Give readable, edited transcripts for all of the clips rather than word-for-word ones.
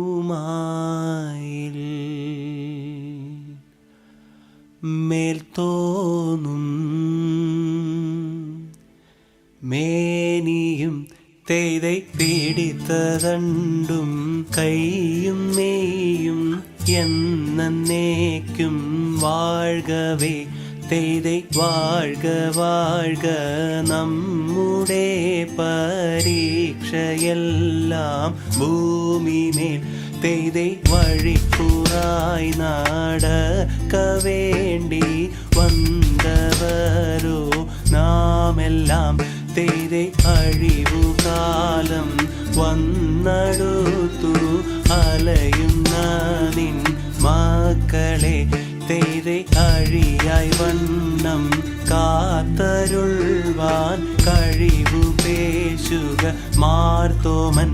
പീലിയുമായിൽ മേൽത്തോന്നും മേനിയും തെയ്தை പിടിത്തതണ്ടും കൈയും മേയും എന്നേക്കും വാഴ്കവേ തെയ്தை വാഴ്ക വാഴ്ക നമ്മുടെ പരീക്ഷയെല്ലാം ഭൂമിമേൽ തെയ്தை വഴിക്കുറായി നടക്ക വേണ്ടി വന്നവരോ നാമെല്ലാം തെയ്தை അഴിവുകാലം വന്നടുത്തു അലയുന്ന നിൻ മക്കളെ തെയ്தை അഴിയായി വണ്ണം കാത്തരുൾവാൻ കഴിവു പേശുക മാർത്തോമൻ.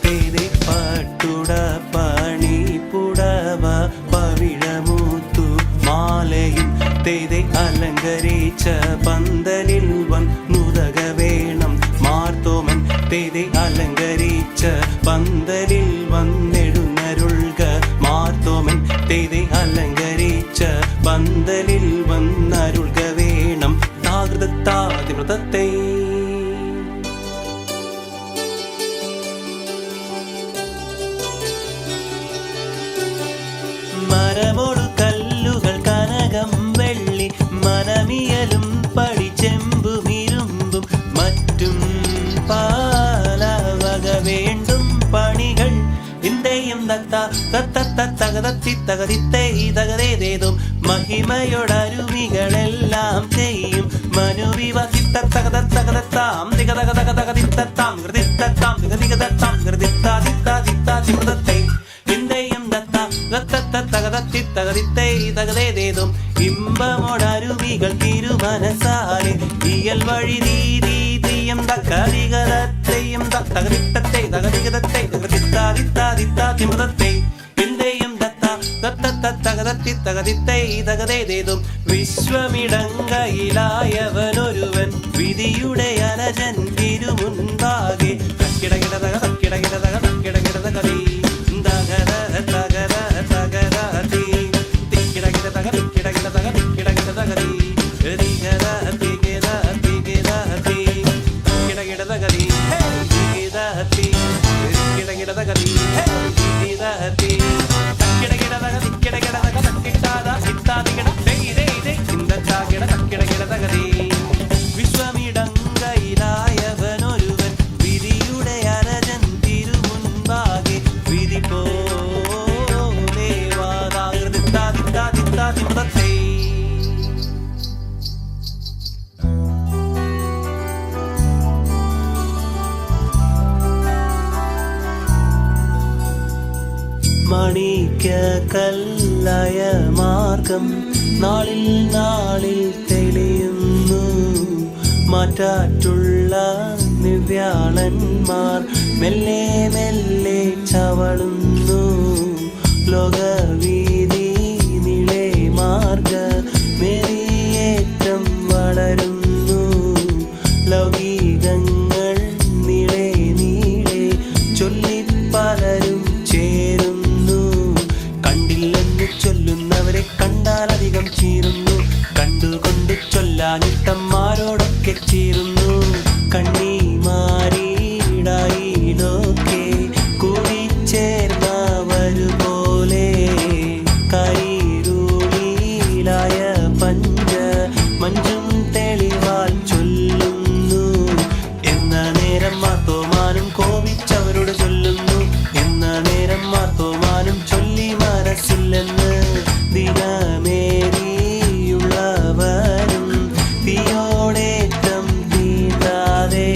തെയ്தை പട്ടുട പണിപ്പുടവ പവിഴമൂത്തു മാലയും തെയ്தை അലങ്കരിച്ച പന്തലിൽ വന്നുതക വേണം മാർത്തോമൻ. തെയ്தை അലങ്കരിച്ച പന്തലിൽ വന്നെഴുന്നരുൾക മാർത്തോമൻ. തെയ്தை അലങ്കരിച്ച പന്തലിൽ വന്നരുൾക വേണം താകൃതത്താതിവ്രതത്തെ. മരമോടു കല്ലുകൾ കനകം വെള്ളി മനമിയലും പടിച്ചെമ്പുമിരുമ്പും മറ്റും പാലവക വേണ്ടും പണികൾ ഇന്ത്യയും തകതത്തി തകതിത്തേ തകതേതേതും മഹിമയോടരുവികളെല്ലാം ചെയ്യും മനുവിവസിത്ത തകതത്താം തികതകതകതകതിത്താം ഹൃദിത്താം തികതികതത്താം ഹൃദിത്താതിത്താതിത്താതിമൃതത്തെ ഇന്ത്യയും തകതത്തി തകതിത്തേ തകതേതേതും ഇമ്പമോടരുവികൾ തിരുമനസാലെ ഇയൽ വഴി തീയം തകതികതത്തെയും തകതിത്തത്തെ തകതികതത്തെ തകതിത്താതിത്താതിത്താതിമൃതത്തെ ഇന്ത്യയും തകതത്തി തകതിത്തേ തകതേതേതും വിശ്വമിടങ്കയിലായവനൊരുവൻ വിധിയുടെ അനജൻ തിരുമുൻപാകെ തക്കിടകിടതക തക്കിടകിടതക തക്കിടകിടതകതി തകര തകര തകരതി തിക്കിടകിടതക തിക്കിടകിടതക തിക്കിടകിടതകതി തികര തികര തികരതി തിക്കിടകിടതകതി തികരതി തിക്കിടകിടതകതി തികരതി തക്കിടകിടതക തിക്കിടകിടതക തക്കിട്ടാത ഇത്താതികിട തെയ്തേ ചിന്തത്താകിട തക്കിടകിടതകതി വിശ്വമിടങ്കയിലായവനൊരുവൻ വിധിയുടെ അരജൻ തിരുമുൻപാകെ വിധി പോലെ വാതാകൃതിത്താതിത്താതിത്താതിമൃതത്തെ. മണിക്ക കല്ലായ മാർഗം നാളിൽ നാളിൽ തെളിയുന്നു മാറ്റാറ്റുള്ള നിവ്യാളന്മാർ മെല്ലെ മെല്ലെ ചവളുന്നു ലോകവീതി നിളെ മാർഗ മെറിയേറ്റം വളരുന്നു ലൗകികങ്ങൾ നിളെ നീളെ ചൊല്ലി പലരും ചേരുന്നു കണ്ടില്ലെന്ന് ചൊല്ലുന്നവരെ കണ്ടാലധികം ചീരുന്നു കണ്ടുകൊണ്ട് ചൊല്ലാനിട്ടന്മാരോടൊക്കെ ചീരുന്നു കണ്ണിമാരിടായിലൊക്കെ കൂടിച്ചേർന്നവരുപോലെ കൈരൂളിലായ പഞ്ച മഞ്ചും തെളിവാൽ ചൊല്ലുന്നു എന്ന നേരം മാർത്തോമാനും കോപിച്ചവരോട് ചൊല്ലുന്നു എന്ന നേരം മാർത്തോമാനും ചൊല്ലി മനസ്സില്ലെന്ന് ദിനമേറിയുള്ളവരും തീയോടേറ്റം തീണ്ടാതെ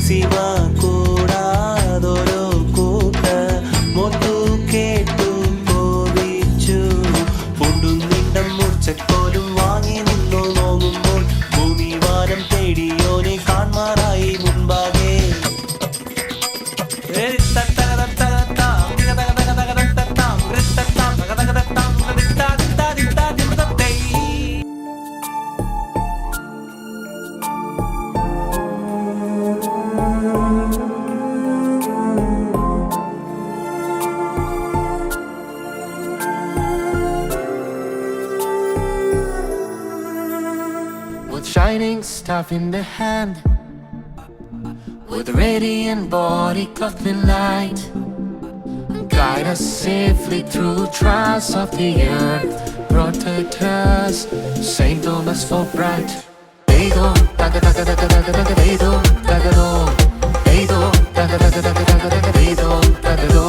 സിമ കൂടാതൊരോ കൂട്ട മൊത്തു കേട്ടു കോപിച്ചു കൊണ്ടും നിണ്ടം മൂർച്ചക്കോലും വാങ്ങി നിന്നു നോങ്ങുമ്പോൾ ഭൂമി വാനം തേടിയോനെ കാൺമാറായി മുൻപാകെ staff in the hand, with radiant body clothed in light, guide us safely through trials of the earth, protect us, Saint Thomas for bright. Beidou, daga daga daga daga daga beidou, daga do. Beidou, daga daga daga daga daga beidou, daga do.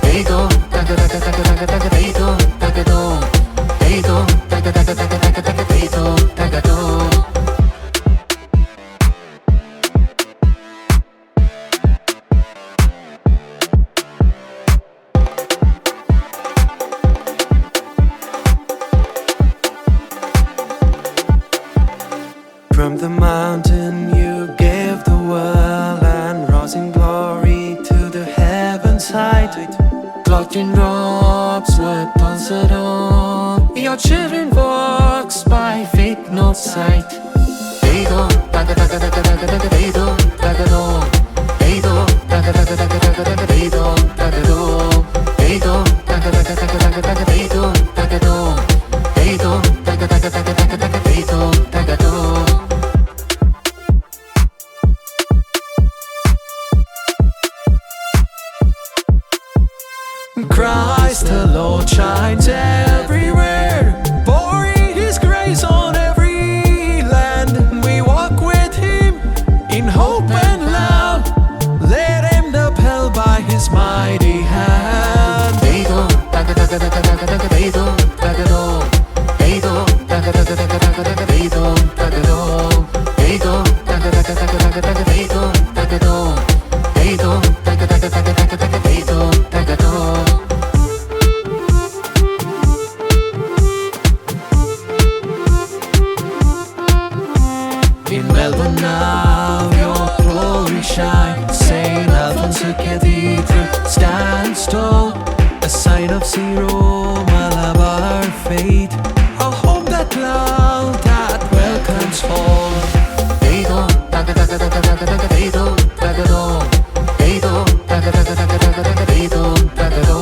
Beidou, daga daga daga daga daga beidou, daga do. Beidou, daga daga daga daga daga beidou, daga do. From the mountain you gave the world, and rose in glory to the heavens height. Cloaked in robes, weapons at all, your children walks by faith, not sight. Beidou, daga daga daga daga daga beidou, daga do. Beidou, daga daga daga daga daga beidou, daga do. Beidou, daga daga daga daga daga beidou, daga do. Beidou, daga daga daga daga daga beidou, daga do. Christ the Lord shines everywhere, pouring His grace on every land. We walk with Him in hope and love, let Him upheld by His mighty hand. Beidou, daga daga daga daga daga beidou, daga do. Beidou, daga daga daga daga daga beidou, daga do. Beidou, daga daga daga daga daga beidou, daga do. Beidou, daga daga daga daga daga beidou, daga do. In Melbourne now your glory shine, Saint Alphonsus Cathedral stands tall, a sign of zero Malabar faith, a hope that cloud that welcomes fall. Beidou, daga daga daga daga daga beidou, daga do. Beidou, daga daga daga daga daga beidou, daga do.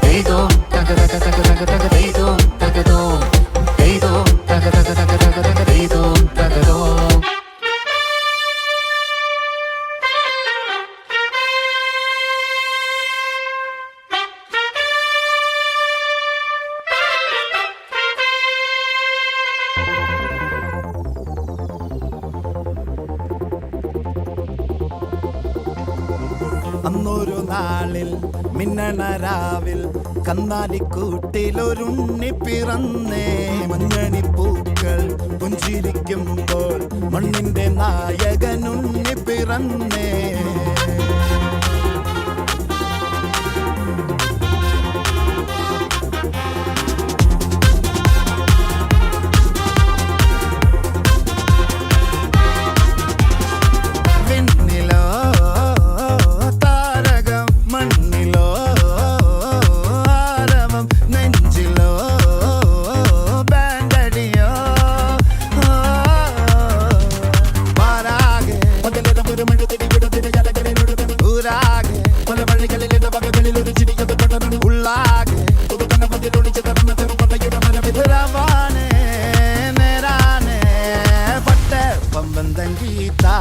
Beidou, daga daga daga daga daga beidou, daga do. Beidou, daga daga daga daga daga beidou, daga do. അന്നൊരു നാളിൽ മിന്നണ രാവിൽ കന്നാലിക്കൂട്ടിലൊരുണ്ണി പിറന്നേ. മഞ്ഞണിപ്പൂക്കൾ പുഞ്ചിരിക്കുമ്പോൾ മണ്ണിന്റെ നായകനുണ്ണി പിറന്നേ. Gita